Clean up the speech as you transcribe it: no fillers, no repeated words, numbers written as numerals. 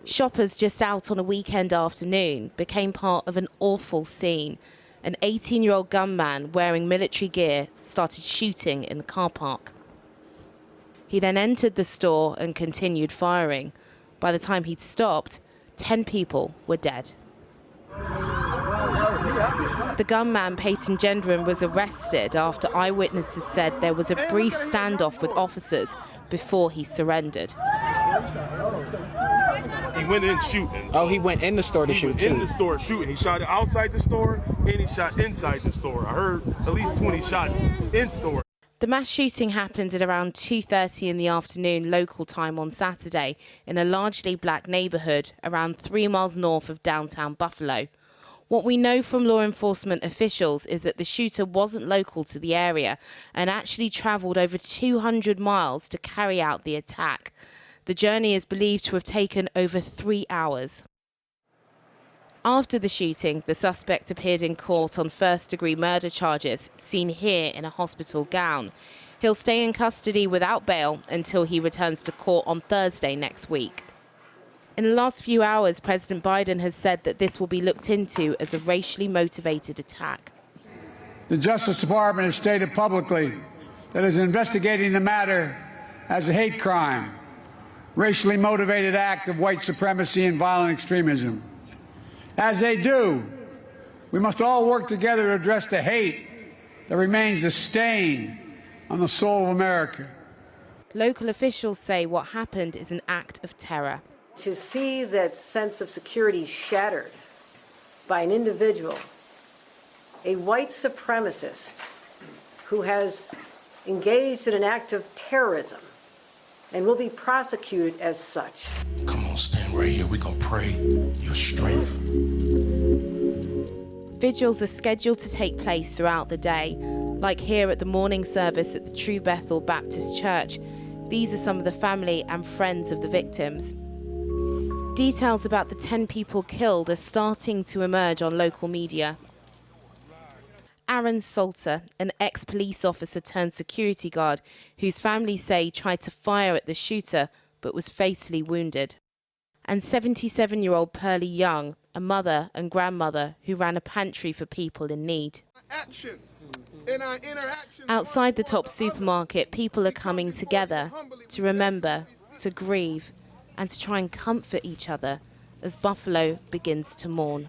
Shoppers just out on a weekend afternoon became part of an awful scene. An 18-year-old gunman wearing military gear started shooting in the car park. He then entered the store and continued firing. By the time he'd stopped, 10 people were dead. The gunman, Peyton Gendron, was arrested after eyewitnesses said there was a brief standoff with officers before he surrendered. He went in shooting. Oh, he went in the store to shoot too? In the store shooting. He shot outside the store and he shot inside the store. I heard at least 20 shots in store. The mass shooting happened at around 2:30 in the afternoon local time on Saturday in a largely black neighbourhood around 3 miles north of downtown Buffalo. What we know from law enforcement officials is that the shooter wasn't local to the area and actually travelled over 200 miles to carry out the attack. The journey is believed to have taken over 3 hours. After the shooting, the suspect appeared in court on first-degree murder charges, seen here in a hospital gown. He'll stay in custody without bail until he returns to court on Thursday next week. In the last few hours, President Biden has said that this will be looked into as a racially motivated attack. The Justice Department has stated publicly that it is investigating the matter as a hate crime, racially motivated act of white supremacy and violent extremism. As they do, we must all work together to address the hate that remains a stain on the soul of America. Local officials say what happened is an act of terror. To see that sense of security shattered by an individual, a white supremacist who has engaged in an act of terrorism and will be prosecuted as such. Come on, stand right here. We're going to pray your strength. Vigils are scheduled to take place throughout the day. Like here at the morning service at the True Bethel Baptist Church, these are some of the family and friends of the victims. Details about the 10 people killed are starting to emerge on local media. Aaron Salter, an ex-police officer turned security guard, whose family say tried to fire at the shooter but was fatally wounded. And 77-year-old Pearlie Young, a mother and grandmother who ran a pantry for people in need. Outside the Top supermarket, people are coming together to remember, to grieve, and to try and comfort each other as Buffalo begins to mourn.